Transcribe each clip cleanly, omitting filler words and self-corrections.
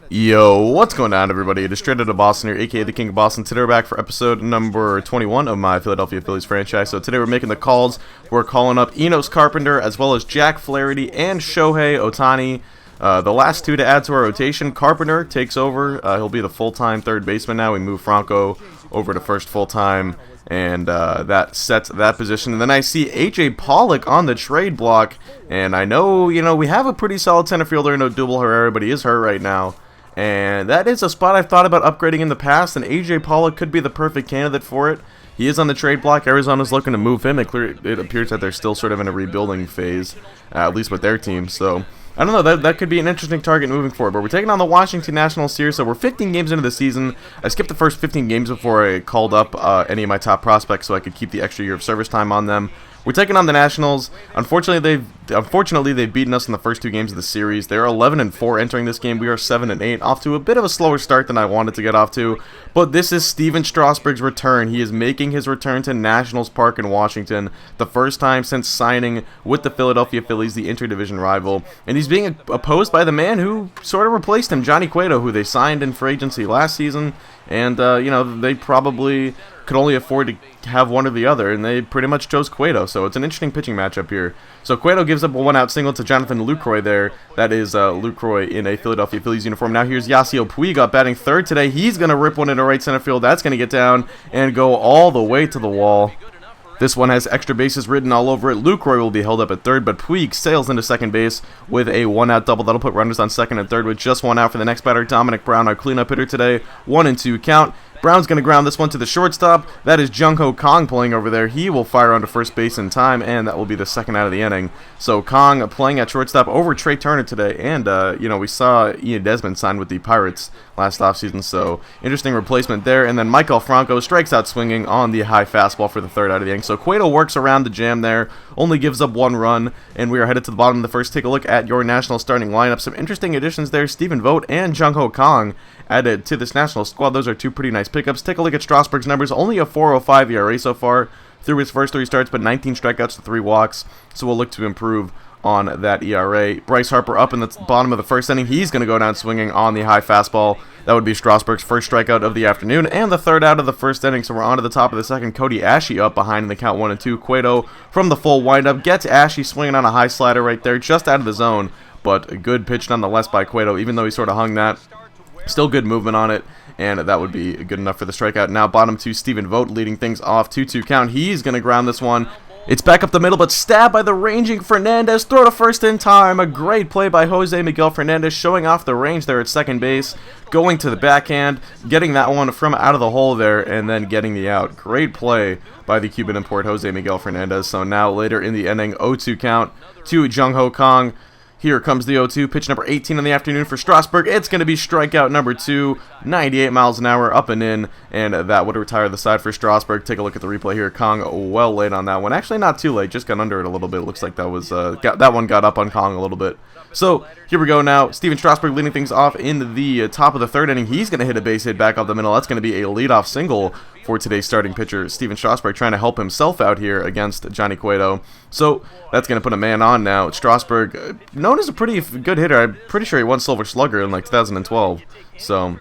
Yo, what's going on, everybody? It is Straight Outta Boston here, aka the King of Boston. Today we're back for episode number 21 of my Philadelphia Phillies franchise. So today we're making the calls. We're calling up Enos Carpenter as well as Jack Flaherty and Shohei Ohtani. The last two to add to our rotation. Carpenter takes over. He'll be the full-time third baseman now. We move Franco over to first full-time, and that sets that position. And then I see A.J. Pollock on the trade block, and I know, we have a pretty solid center fielder in Odubel Herrera, but he is hurt right now. And that is a spot I've thought about upgrading in the past, and A.J. Pollock could be the perfect candidate for it. He is on the trade block. Arizona's looking to move him. It appears that they're still sort of in a rebuilding phase, at least with their team. So, I don't know, that could be an interesting target moving forward. But we're taking on the Washington Nationals here, so we're 15 games into the season. I skipped the first 15 games before I called up any of my top prospects so I could keep the extra year of service time on them. We're taking on the Nationals. Unfortunately, they've beaten us in the first two games of the series. They're 11-4 entering this game. We are 7-8, off to a bit of a slower start than I wanted to get off to. But this is Stephen Strasburg's return. He is making his return to Nationals Park in Washington, the first time since signing with the Philadelphia Phillies, the interdivision rival. And he's being opposed by the man who sort of replaced him, Johnny Cueto, who they signed in free agency last season. And, they probably could only afford to have one or the other, and they pretty much chose Cueto, so it's an interesting pitching matchup here. So Cueto gives up a one-out single to Jonathan Lucroy there. That is Lucroy in a Philadelphia Phillies uniform. Now here's Yasiel Puig batting third today. He's going to rip one into right center field. That's going to get down and go all the way to the wall. This one has extra bases written all over it. Lucroy will be held up at third, but Puig sails into second base with a one-out double. That'll put runners on second and third with just one out for the next batter. Dominic Brown, our cleanup hitter today. 1-2 count. Brown's going to ground this one to the shortstop. That is Jung-Ho Kong playing over there. He will fire onto first base in time, and that will be the second out of the inning. So Kong playing at shortstop over Trey Turner today, and, we saw Ian Desmond sign with the Pirates last offseason, so interesting replacement there. And then Michael Franco strikes out swinging on the high fastball for the third out of the inning. So Cueto works around the jam there, only gives up one run, and we are headed to the bottom of the first. Take a look at your National starting lineup. Some interesting additions there. Stephen Vogt and Jung-Ho Kong added to this National squad. Those are two pretty nice pickups. Take a look at Strasburg's numbers. Only a 4.05 ERA so far through his first three starts, but 19 strikeouts to 3 walks, so we'll look to improve on that ERA. Bryce Harper up in the bottom of the first inning. He's going to go down swinging on the high fastball. That would be Strasburg's first strikeout of the afternoon and the third out of the first inning. So we're on to the top of the second. Cody Ashe up behind in the count 1-2. Cueto from the full windup gets Ashe swinging on a high slider right there, just out of the zone, but a good pitch nonetheless by Cueto, even though he sort of hung that. Still good movement on it, and that would be good enough for the strikeout. Now bottom two, Stephen Vogt leading things off. 2-2 count. He's going to ground this one. It's back up the middle, but stabbed by the ranging Fernandez. Throw to first in time. A great play by Jose Miguel Fernandez, showing off the range there at second base. Going to the backhand, getting that one from out of the hole there, and then getting the out. Great play by the Cuban import Jose Miguel Fernandez. So now later in the inning, 0-2 count to Jung-Ho Kong. Here comes the 0-2, pitch number 18 in the afternoon for Strasburg. It's going to be strikeout number 2, 98 miles an hour up and in, and that would retire the side for Strasburg. Take a look at the replay here. Kong well late on that one. Actually, not too late, just got under it a little bit. It looks like that was that one got up on Kong a little bit. So here we go now. Stephen Strasburg leading things off in the top of the third inning. He's going to hit a base hit back off the middle. That's going to be a leadoff single for today's starting pitcher, Stephen Strasburg, trying to help himself out here against Johnny Cueto. So that's going to put a man on now. Strasburg, known as a pretty good hitter. I'm pretty sure he won Silver Slugger in like 2012. So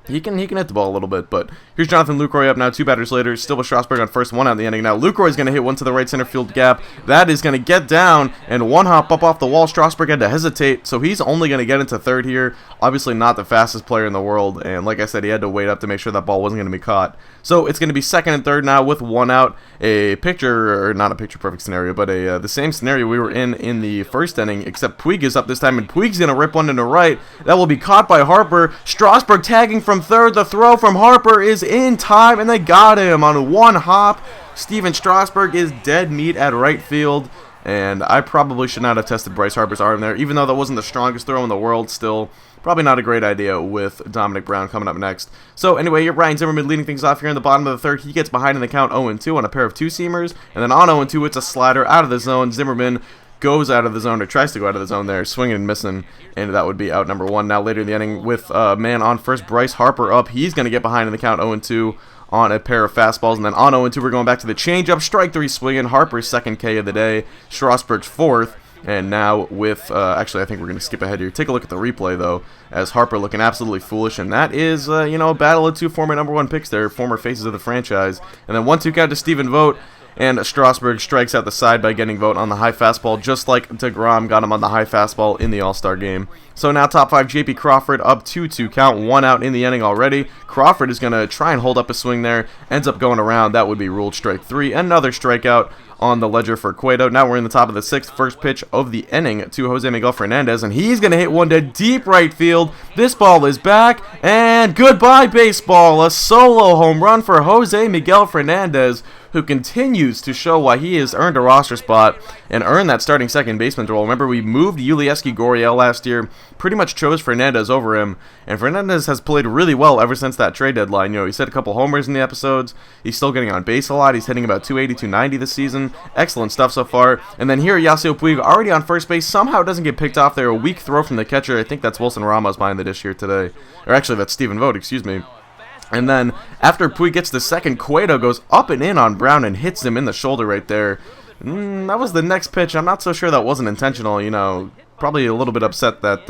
he can hit the ball a little bit, but here's Jonathan Lucroy up now, 2 batters later, still with Strasburg on first, 1 out in the inning. Now Lucroy's going to hit one to the right center field gap. That is going to get down, and one hop up off the wall. Strasburg had to hesitate, so he's only going to get into third here. Obviously not the fastest player in the world, and like I said, he had to wait up to make sure that ball wasn't going to be caught. So it's going to be second and third now with 1 out. A picture, or not a picture-perfect scenario, but the same scenario we were in the first inning, except Puig is up this time, and Puig's going to rip one into right. That will be caught by Harper. Strasburg tagging from third. The throw from Harper is in time, and they got him on one hop. Stephen Strasburg is dead meat at right field, and I probably should not have tested Bryce Harper's arm there, even though that wasn't the strongest throw in the world. Still, probably not a great idea with Dominic Brown coming up next. So anyway, you're Ryan Zimmerman leading things off here in the bottom of the third. He gets behind in the count 0-2 on a pair of two-seamers, and then on 0-2, it's a slider out of the zone. Zimmerman goes out of the zone, or tries to go out of the zone there, swinging and missing, and that would be out number 1. Now later in the inning with man on first, Bryce Harper up. He's going to get behind in the count 0-2 on a pair of fastballs, and then on 0-2 we're going back to the changeup. Strike 3 swinging. Harper's second K of the day, Strasburg's fourth. And now with, actually I think we're going to skip ahead here. Take a look at the replay though, as Harper looking absolutely foolish, and that is, you know, a battle of two former #1 picks there, former faces of the franchise. And then 1-2 count to Stephen Vogt, and Strasburg strikes out the side by getting Vogt on the high fastball, just like DeGrom got him on the high fastball in the All-Star game. So now top 5, JP Crawford up 2-2 count, 1 out in the inning already. Crawford is going to try and hold up a swing there, ends up going around. That would be ruled strike 3. Another strikeout on the ledger for Cueto. Now we're in the top of the 6th, first pitch of the inning to Jose Miguel Fernandez, and he's going to hit one to deep right field. This ball is back, and goodbye baseball. A solo home run for Jose Miguel Fernandez, who continues to show why he has earned a roster spot and earned that starting second baseman role. Remember, we moved Yulieski Gurriel last year, pretty much chose Fernandez over him, and Fernandez has played really well ever since that trade deadline. You know, he's hit a couple homers in the episodes, he's still getting on base a lot, he's hitting about 280, 290 this season. Excellent stuff so far. And then here, Yasiel Puig already on first base, somehow doesn't get picked off there. A weak throw from the catcher. I think that's Wilson Ramos behind the dish here today. Or actually, that's Stephen Vogt, excuse me. And then, after Puig gets the second, Cueto goes up and in on Brown and hits him in the shoulder right there. That was the next pitch. I'm not so sure that wasn't intentional, you know. Probably a little bit upset that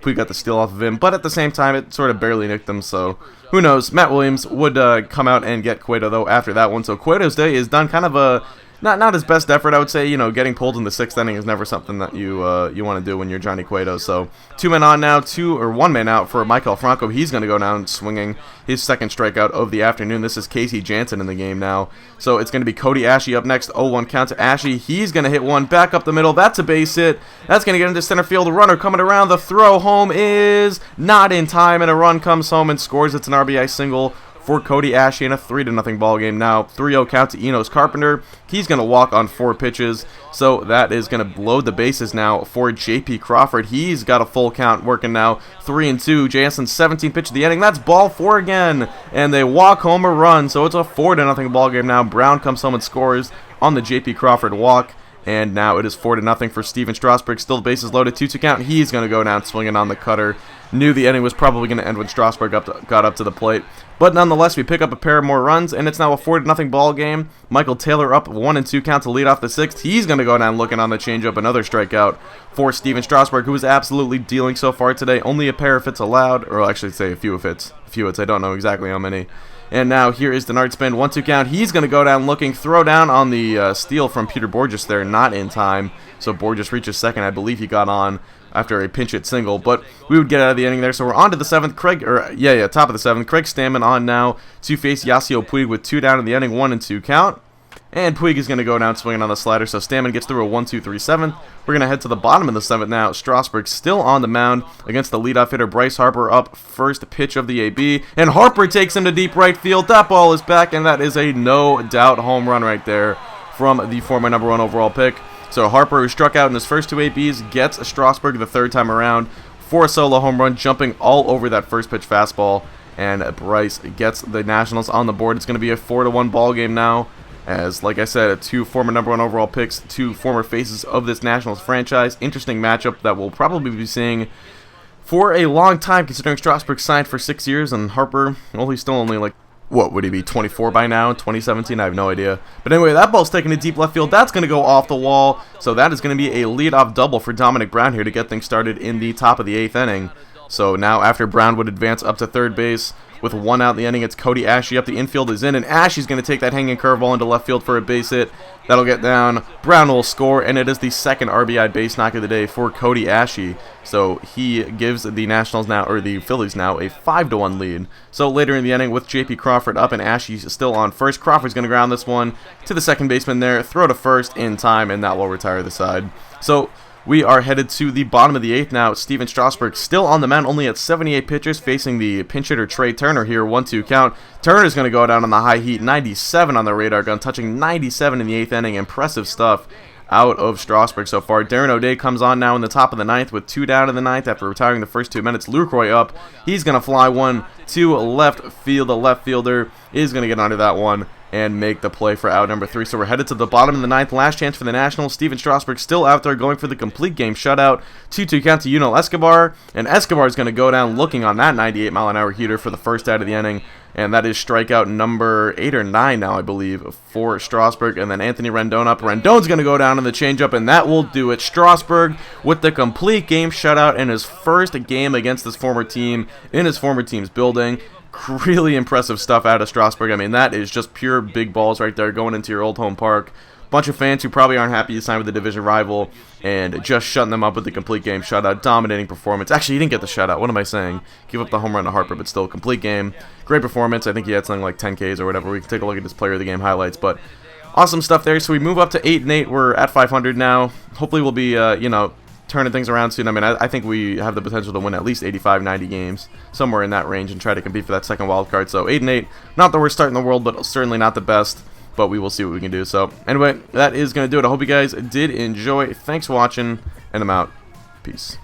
Puig got the steal off of him, but at the same time, it sort of barely nicked him, so who knows. Matt Williams would come out and get Cueto, though, after that one. So Cueto's day is done. Kind of a not his best effort, I would say. You know, getting pulled in the 6th inning is never something that you want to do when you're Johnny Cueto. So 2 men on now, 1 man out for Michael Franco. He's going to go down swinging, his second strikeout of the afternoon. This is Casey Jansen in the game now. So it's going to be Cody Ashley up next. 0-1 count to Ashley. He's going to hit one back up the middle. That's a base hit. That's going to get into center field. The runner coming around. The throw home is not in time, and a run comes home and scores. It's an RBI single for Cody Ashley in a 3-0 ball game. Now 3-0 count to Enos Carpenter. He's going to walk on 4 pitches, so that is going to load the bases now for JP Crawford. He's got a full count working now. 3-2. Jansen's 17th pitch of the inning. That's ball 4 again, and they walk home a run, so it's a 4-0 ball game now. Brown comes home and scores on the JP Crawford walk. And now it is 4-0 for Steven Strasburg. Still the bases loaded, 2-2 count. He's going to go down swinging on the cutter. Knew the inning was probably going to end when Strasburg got up to the plate. But nonetheless, we pick up a pair more runs, and it's now a 4-0 ball game. Michael Taylor up 1-2 count to lead off the 6th. He's going to go down looking on the changeup. Another strikeout for Steven Strasburg, who is absolutely dealing so far today. Only a pair of hits allowed, or I'll actually say a few of hits. A few hits, I don't know exactly how many. And now here is Denard Spin, 1-2 count. He's going to go down looking, throw down on the steal from Peter Borges there, not in time. So Borges reaches second. I believe he got on after a pinch hit single, but we would get out of the inning there. So we're on to the 7th. Top of the 7th. Craig Stammen on now to face Yasiel Puig with 2 down in the inning, 1-2 count. And Puig is going to go down swinging on the slider, so Stammen gets through a 1-2-3 7th. We're going to head to the bottom of the 7th now. Strasburg still on the mound against the leadoff hitter Bryce Harper, up first pitch of the AB. And Harper takes him to deep right field. That ball is back, and that is a no-doubt home run right there from the former #1 overall pick. So Harper, who struck out in his first 2 ABs, gets Strasburg the 3rd time around for a solo home run, jumping all over that first pitch fastball. And Bryce gets the Nationals on the board. It's going to be a 4-1 ball game now. As, like I said, 2 former #1 overall picks, 2 former faces of this Nationals franchise. Interesting matchup that we'll probably be seeing for a long time, considering Strasburg signed for 6 years, and Harper, well, he's still only like, what would he be, 24 by now? 2017? I have no idea. But anyway, that ball's taken to deep left field. That's going to go off the wall. So that is going to be a leadoff double for Dominic Brown here to get things started in the top of the 8th inning. So now after Brown would advance up to third base with 1 out in the inning, it's Cody Ashley up. The infield is in, and Ashley's going to take that hanging curveball into left field for a base hit. That'll get down. Brown will score, and it is the 2nd RBI base knock of the day for Cody Ashley. So he gives the Nationals now, or the Phillies now, a 5-1 lead. So later in the inning, with JP Crawford up and Ashley still on first, Crawford's going to ground this one to the second baseman there, throw to first in time, and that will retire the side. So we are headed to the bottom of the 8th now. Steven Strasburg still on the mound, only at 78 pitches, facing the pinch hitter Trey Turner here, 1-2 count. Turner's going to go down on the high heat, 97 on the radar gun, touching 97 in the 8th inning. Impressive stuff out of Strasburg so far. Darren O'Day comes on now in the top of the 9th with 2 down in the 9th after retiring the first 2 minutes. Lucroy up. He's going to fly one to left field. The left fielder is going to get under that one, and make the play for out number 3. So we're headed to the bottom of the 9th. Last chance for the Nationals. Steven Strasburg still out there going for the complete game shutout. 2-2 count to Yunel Escobar. And Escobar is going to go down looking on that 98-mile-an-hour heater for the first out of the inning. And that is strikeout number 8 or 9 now, I believe, for Strasburg. And then Anthony Rendon up. Rendon's going to go down in the changeup, and that will do it. Strasburg with the complete game shutout in his first game against his former team in his former team's building. Really impressive stuff out of Strasburg. I mean, that is just pure big balls right there going into your old home park. Bunch of fans who probably aren't happy to sign with the division rival, and just shutting them up with the complete game shutout. Dominating performance. Actually, he didn't get the shutout. What am I saying? Give up the home run to Harper, but still complete game. Great performance. I think he had something like 10 Ks or whatever. We can take a look at his player of the game highlights, but awesome stuff there. So we move up to 8-8. We're at 500 now. Hopefully we'll be, turning things around soon. I mean, I think we have the potential to win at least 85, 90 games, somewhere in that range, and try to compete for that second wild card. So 8-8, not the worst start in the world, but certainly not the best. But we will see what we can do. So anyway, that is going to do it. I hope you guys did enjoy. Thanks for watching, and I'm out. Peace.